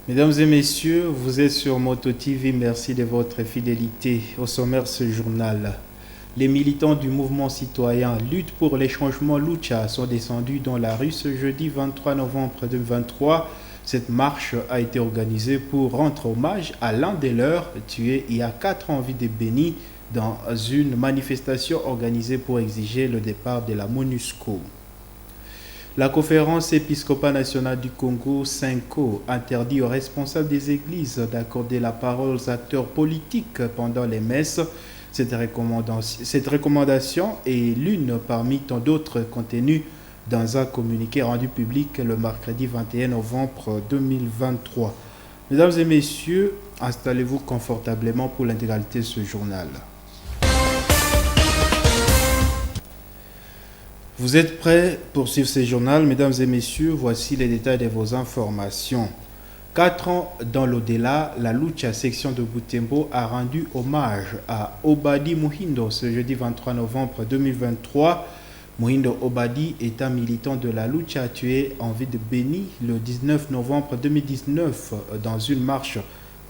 Mesdames et messieurs, vous êtes sur Moto TV, merci de votre fidélité. Au sommaire de ce journal, les militants du mouvement citoyen Lutte pour les changements Lucha sont descendus dans la rue ce jeudi 23 novembre 2023. Cette marche a été organisée pour rendre hommage à l'un des leurs tués il y a 4 ans en ville de Beni dans une manifestation organisée pour exiger le départ de la MONUSCO. La conférence épiscopale nationale du Congo, CENCO, interdit aux responsables des églises d'accorder la parole aux acteurs politiques pendant les messes. Cette recommandation est l'une parmi tant d'autres contenues dans un communiqué rendu public le mercredi 21 novembre 2023. Mesdames et messieurs, installez-vous confortablement pour l'intégralité de ce journal. Vous êtes prêts pour suivre ce journal? Mesdames et messieurs, voici les détails de vos informations. 4 ans dans l'au-delà, la Lucha section de Butembo a rendu hommage à Obadi Muhindo ce jeudi 23 novembre 2023. Muhindo Obadi est un militant de la Lucha tué en ville de Beni le 19 novembre 2019 dans une marche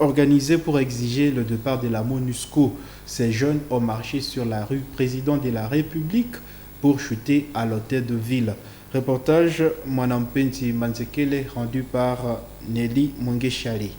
organisée pour exiger le départ de la MONUSCO. Ces jeunes ont marché sur la rue Président de la République pour chuter à l'hôtel de ville. Reportage Mwanampenzi Manzekele rendu par Nelly Mungeshari.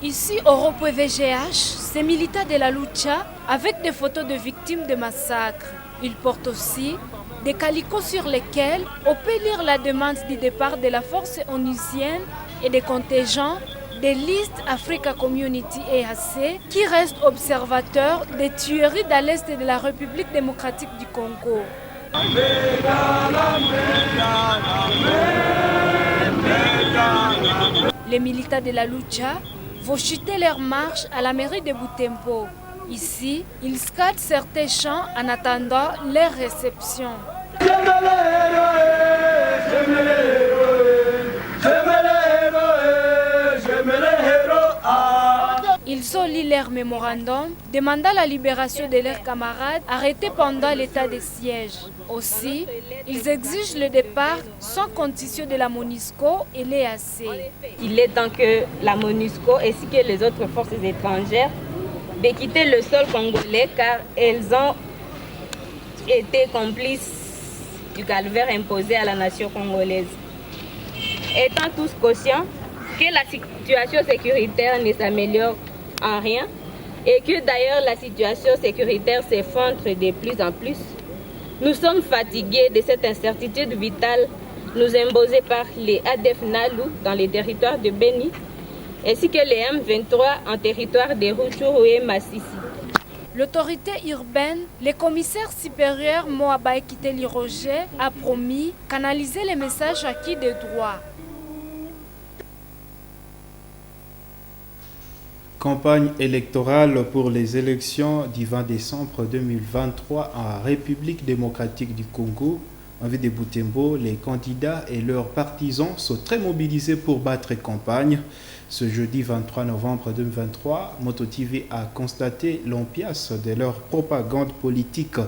Ici au rond-point VGH, ces militants de la Lucha avec des photos de victimes de massacres. Ils portent aussi des calicots sur lesquels on peut lire la demande du départ de la force onusienne et des contingents des listes Africa Community EAC qui restent observateurs des tueries dans l'est de la République démocratique du Congo. Les militants de la Lucha vont chuter leur marche à la mairie de Butembo. Ici, ils scandent certains chants en attendant leur réception. Ils ont lu leur mémorandum demandant la libération de leurs camarades arrêtés pendant l'état de siège. Aussi, ils exigent le départ sans condition de la MONUSCO et l'EAC. Il est temps que la MONUSCO ainsi que les autres forces étrangères de quitter le sol congolais car elles ont été complices du calvaire imposé à la nation congolaise. Étant tous conscients que la situation sécuritaire ne s'améliore en rien et que d'ailleurs la situation sécuritaire s'effondre de plus en plus, nous sommes fatigués de cette incertitude vitale nous imposée par les ADF Nalu dans les territoires de Beni ainsi que les M23 en territoire de Rutshuru et Massissi. L'autorité urbaine, le commissaire supérieur Moabaye Kiteli Roger a promis canaliser les messages acquis de droit. Campagne électorale pour les élections du 20 décembre 2023 en République démocratique du Congo. En ville de Butembo, les candidats et leurs partisans sont très mobilisés pour battre campagne. Ce jeudi 23 novembre 2023, Moto TV a constaté l'ambiance de leur propagande politique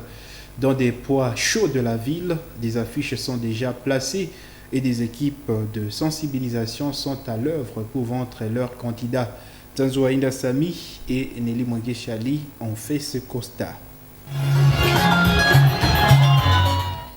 dans des points chauds de la ville. Des affiches sont déjà placées et des équipes de sensibilisation sont à l'œuvre pour vendre leurs candidats. Tanzouaïnda Sami et Nelly Mungeshali ont fait ce constat.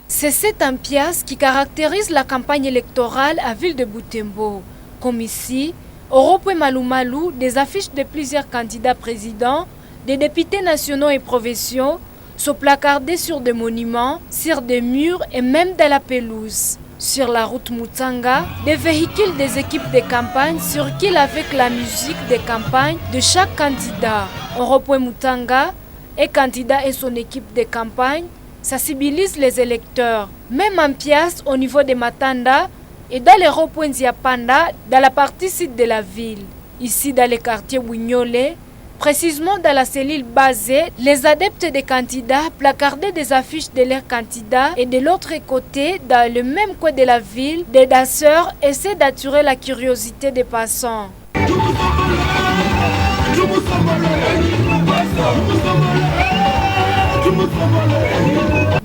C'est cette ambiance qui caractérise la campagne électorale à ville de Butembo. Comme ici, au rond-point Malumalu, des affiches de plusieurs candidats présidents, des députés nationaux et provinciaux sont placardées sur des monuments, sur des murs et même dans la pelouse. Sur la route Mutanga, des véhicules des équipes de campagne circulent avec la musique de campagne de chaque candidat. Au rond-point Mutanga, un candidat et son équipe de campagne sensibilisent les électeurs. Même en pièce au niveau de Matanda et dans les ronds-points Ziapanda dans la partie sud de la ville. Ici dans le quartier Wignolé, précisément dans la cellule basée, les adeptes des candidats placardaient des affiches de leurs candidats et de l'autre côté, dans le même coin de la ville, des danseurs essaient d'attirer la curiosité des passants.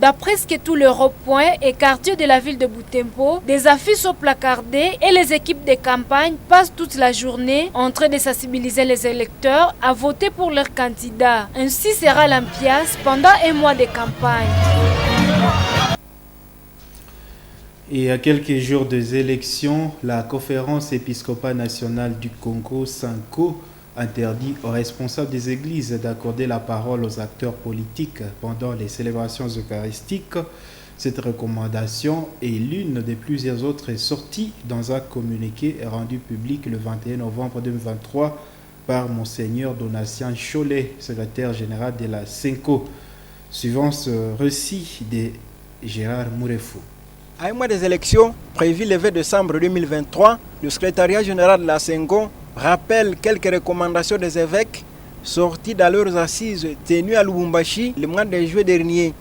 Dans presque tous les ronds-points et quartiers de la ville de Butembo, des affiches sont placardées et les équipes de campagne passent toute la journée en train de sensibiliser les électeurs à voter pour leurs candidats. Ainsi sera l'ambiance pendant un mois de campagne. Et à quelques jours des élections, la Conférence épiscopale nationale du Congo, SENCO, interdit aux responsables des églises d'accorder la parole aux acteurs politiques pendant les célébrations eucharistiques. Cette recommandation est l'une des plusieurs autres sorties dans un communiqué rendu public le 21 novembre 2023 par Monseigneur Donatien Cholet, secrétaire général de la SENCO, suivant ce récit de Gérard Mourefou. À un mois des élections prévues le 20 décembre 2023, le secrétariat général de la SENCO rappelle quelques recommandations des évêques sorties dans leurs assises tenues à Lubumbashi le mois de juillet dernier.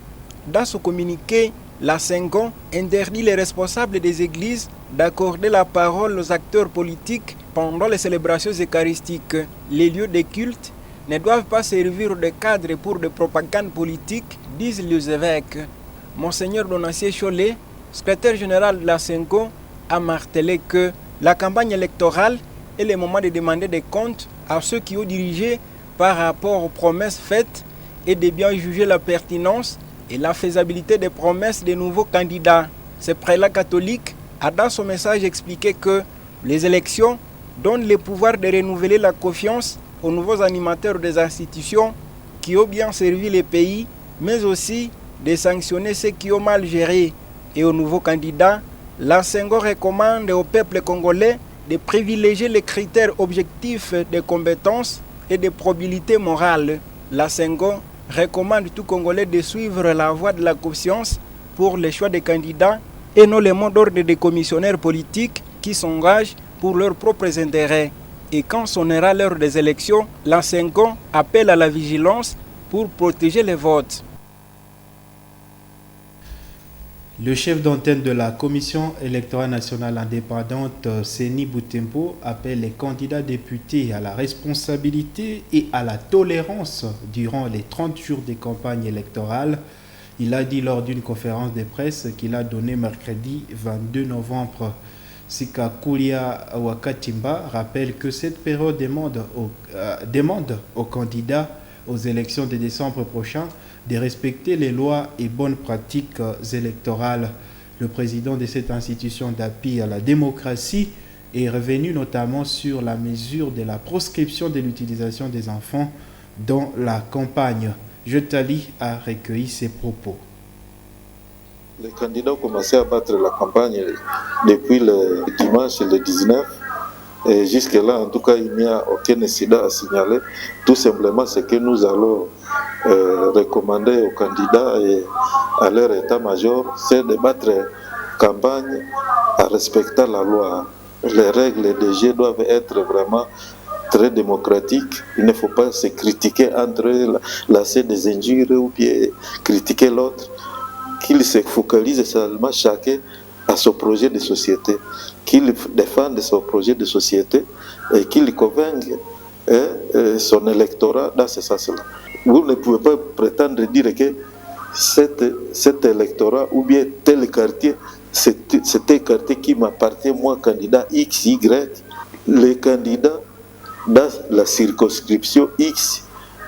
Dans ce communiqué, la SENCO interdit les responsables des églises d'accorder la parole aux acteurs politiques pendant les célébrations eucharistiques. Les lieux de culte ne doivent pas servir de cadre pour de propagande politique, disent les évêques. Monseigneur Donatien Cholet, secrétaire général de la SENCO, a martelé que la campagne électorale est le moment de demander des comptes à ceux qui ont dirigé par rapport aux promesses faites et de bien juger la pertinence et la faisabilité des promesses des nouveaux candidats. Ce prélat catholique a dans son message expliqué que les élections donnent le pouvoir de renouveler la confiance aux nouveaux animateurs des institutions qui ont bien servi le pays, mais aussi de sanctionner ceux qui ont mal géré. Et aux nouveaux candidats, la SENCO recommande au peuple congolais de privilégier les critères objectifs de compétences et de probabilité morale. La SENCO recommande tout Congolais de suivre la voie de la conscience pour le choix des candidats et non le mot d'ordre des commissionnaires politiques qui s'engagent pour leurs propres intérêts. Et quand sonnera l'heure des élections, la SENCO appelle à la vigilance pour protéger les votes. Le chef d'antenne de la Commission électorale nationale indépendante, Seni Butembo, appelle les candidats députés à la responsabilité et à la tolérance durant les 30 jours de campagne électorale. Il a dit lors d'une conférence de presse qu'il a donnée mercredi 22 novembre. Sika Kulia Wakatimba rappelle que cette période demande aux candidats aux élections de décembre prochain de respecter les lois et bonnes pratiques électorales. Le président de cette institution d'appui à la démocratie est revenu notamment sur la mesure de la proscription de l'utilisation des enfants dans la campagne. Jetali a recueilli ses propos. Les candidats ont commencé à battre la campagne depuis le dimanche le 19. Et jusque-là, en tout cas, il n'y a aucun incident à signaler. Tout simplement, ce que nous allons recommander aux candidats et à leur état-major, c'est de battre campagne en respectant la loi. Les règles des jeu doivent être vraiment très démocratiques. Il ne faut pas se critiquer entre eux, lancer des injures ou bien critiquer l'autre. Qu'ils se focalisent seulement chacun à son projet de société, qu'il défende son projet de société et qu'il convainque son électorat dans ce sens-là. Vous ne pouvez pas prétendre dire que cet électorat ou bien tel quartier, c'est un quartier qui m'appartient, moi, candidat X, Y. Le candidat dans la circonscription X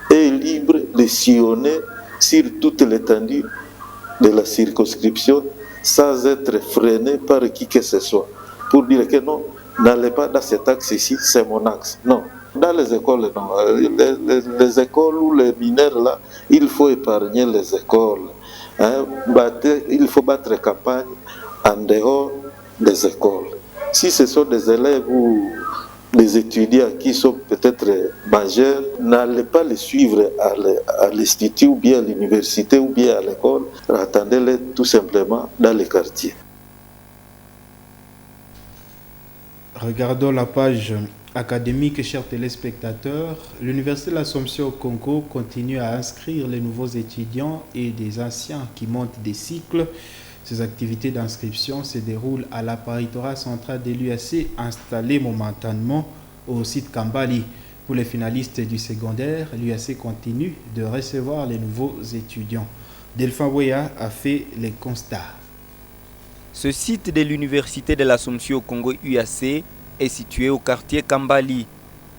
est libre de sillonner sur toute l'étendue de la circonscription sans être freiné par qui que ce soit. Pour dire que non, n'allez pas dans cet axe ici, c'est mon axe. Non. Dans les écoles, non. Les écoles ou les mineurs, là, il faut épargner les écoles. Il faut battre campagne en dehors des écoles. Si ce sont des élèves ou des étudiants qui sont peut-être majeurs, n'allez pas les suivre à l'institut ou bien à l'université ou bien à l'école. Attendez-les tout simplement dans les quartiers. Regardons la page académique, chers téléspectateurs. L'Université de l'Assomption au Congo continue à inscrire les nouveaux étudiants et des anciens qui montent des cycles. Ces activités d'inscription se déroulent à l'apparitoire central de l'UAC installé momentanément au site Kambali. Pour les finalistes du secondaire, l'UAC continue de recevoir les nouveaux étudiants. Delphin Boya a fait les constats. Ce site de l'Université de l'Assomption au Congo UAC est situé au quartier Kambali.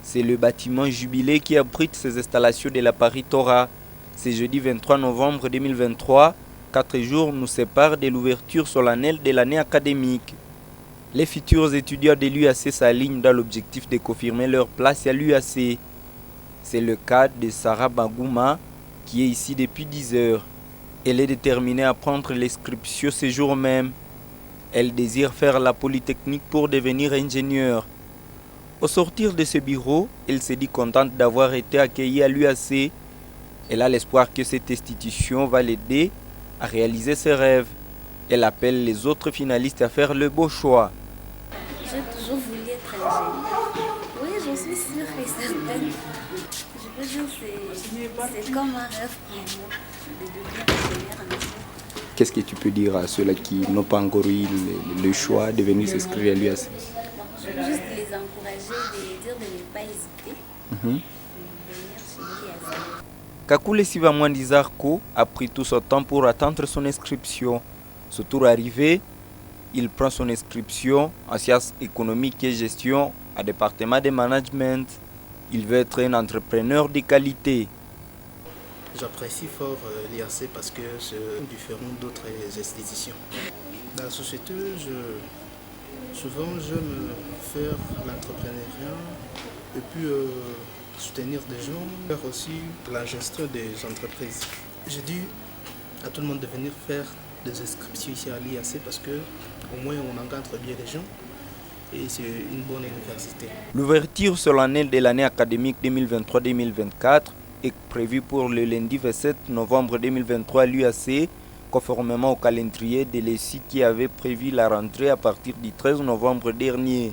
C'est le bâtiment jubilé qui abrite ces installations de la Paris Torah. C'est jeudi 23 novembre 2023. 4 jours nous séparent de l'ouverture solennelle de l'année académique. Les futurs étudiants de l'UAC s'alignent dans l'objectif de confirmer leur place à l'UAC. C'est le cas de Sarah Bagouma, qui est ici depuis 10 heures. Elle est déterminée à prendre l'inscription ce jour même. Elle désire faire la polytechnique pour devenir ingénieure. Au sortir de ce bureau, elle se dit contente d'avoir été accueillie à l'UAC. Elle a l'espoir que cette institution va l'aider à réaliser ses rêves. Elle appelle les autres finalistes à faire le beau choix. J'ai toujours voulu être ingénieure. Oui, j'en suis sûre et certaine. Je veux dire, c'est comme un rêve pour moi de devenir ingénieure un jour. Qu'est-ce que tu peux dire à ceux-là qui n'ont pas encore eu le choix de venir s'inscrire à l'UAC? Je veux juste les encourager, de les dire de ne pas hésiter, de venir chez l'UAC. Kakule Sivamwandi Zarko a pris tout son temps pour attendre son inscription. Ce tour arrivé, il prend son inscription en sciences économiques et gestion à département de management. Il veut être un entrepreneur de qualité. J'apprécie fort l'IAC parce que c'est différent d'autres institutions. Dans la société, souvent j'aime faire l'entrepreneuriat et puis soutenir des gens, faire aussi la gestion des entreprises. J'ai dit à tout le monde de venir faire des inscriptions ici à l'IAC parce qu'au moins on encadre bien les gens et c'est une bonne université. L'ouverture solennelle de l'année académique 2023-2024 est prévue pour le lundi 27 novembre 2023 à l'UAC, conformément au calendrier de l'ESI qui avait prévu la rentrée à partir du 13 novembre dernier.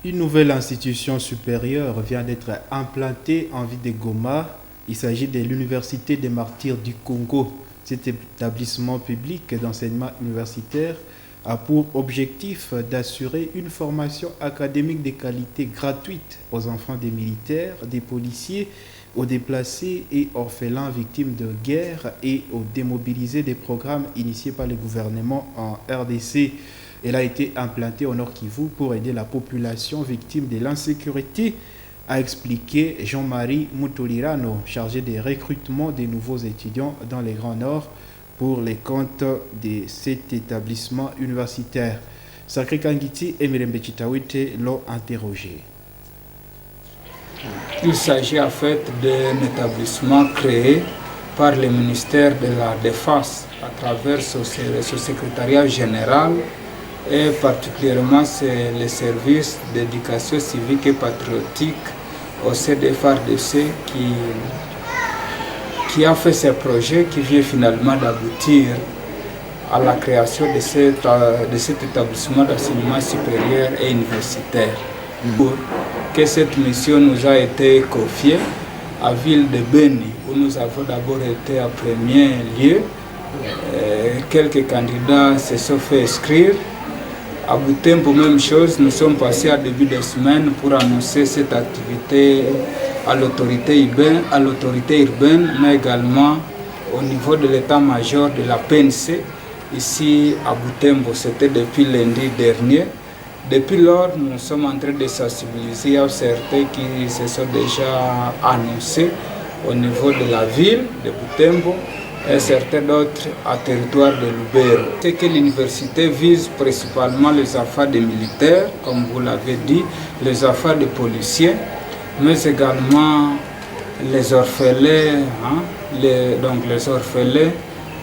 Une nouvelle institution supérieure vient d'être implantée en ville de Goma. Il s'agit de l'Université des Martyrs du Congo. Cet établissement public d'enseignement universitaire a pour objectif d'assurer une formation académique de qualité gratuite aux enfants des militaires, des policiers, aux déplacés et orphelins victimes de guerre et aux démobilisés des programmes initiés par le gouvernement en RDC. Elle a été implantée au Nord Kivu pour aider la population victime de l'insécurité, a expliqué Jean-Marie Moutolirano, chargé des recrutements des nouveaux étudiants dans les Grands Nord pour les comptes de cet établissement universitaire. Sacré Kangiti et Mirembe Chitawite l'ont interrogé. Il s'agit en fait d'un établissement créé par le ministère de la Défense à travers ce secrétariat général et particulièrement c'est le service d'éducation civique et patriotique au CDFRDC qui a fait ce projet qui vient finalement d'aboutir à la création de cet établissement d'enseignement supérieur et universitaire. Pour que cette mission nous a été confiée à Ville de Beni, où nous avons d'abord été en premier lieu. Quelques candidats se sont fait inscrire. À Butembo, même chose, nous sommes passés à début de semaine pour annoncer cette activité à l'autorité urbaine, mais également au niveau de l'état-major de la PNC, ici à Butembo. C'était depuis lundi dernier. Depuis lors, nous sommes en train de sensibiliser. Il y a certains qui se sont déjà annoncés au niveau de la ville de Butembo et certains d'autres à territoire de Lubero. C'est que l'université vise principalement les enfants des militaires, comme vous l'avez dit, les enfants des policiers, mais également les orphelins,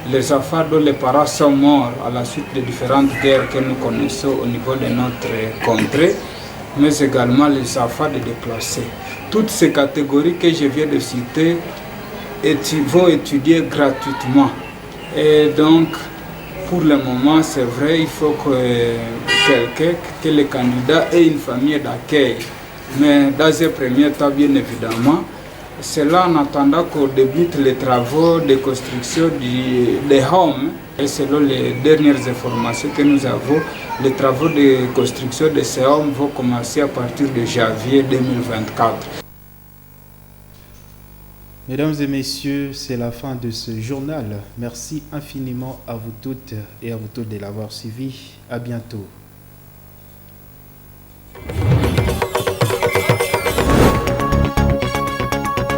les enfants dont les parents sont morts à la suite des différentes guerres que nous connaissons au niveau de notre contrée, mais également les enfants des déplacés. Toutes ces catégories que je viens de citer vont étudier gratuitement. Et donc, pour le moment, c'est vrai, il faut que les candidats aient une famille d'accueil. Mais dans un premier temps, bien évidemment, c'est là en attendant qu'on débute les travaux de construction des homes. Et selon les dernières informations que nous avons, les travaux de construction de ces homes vont commencer à partir de janvier 2024. Mesdames et messieurs, c'est la fin de ce journal. Merci infiniment à vous toutes et à vous tous de l'avoir suivi. À bientôt.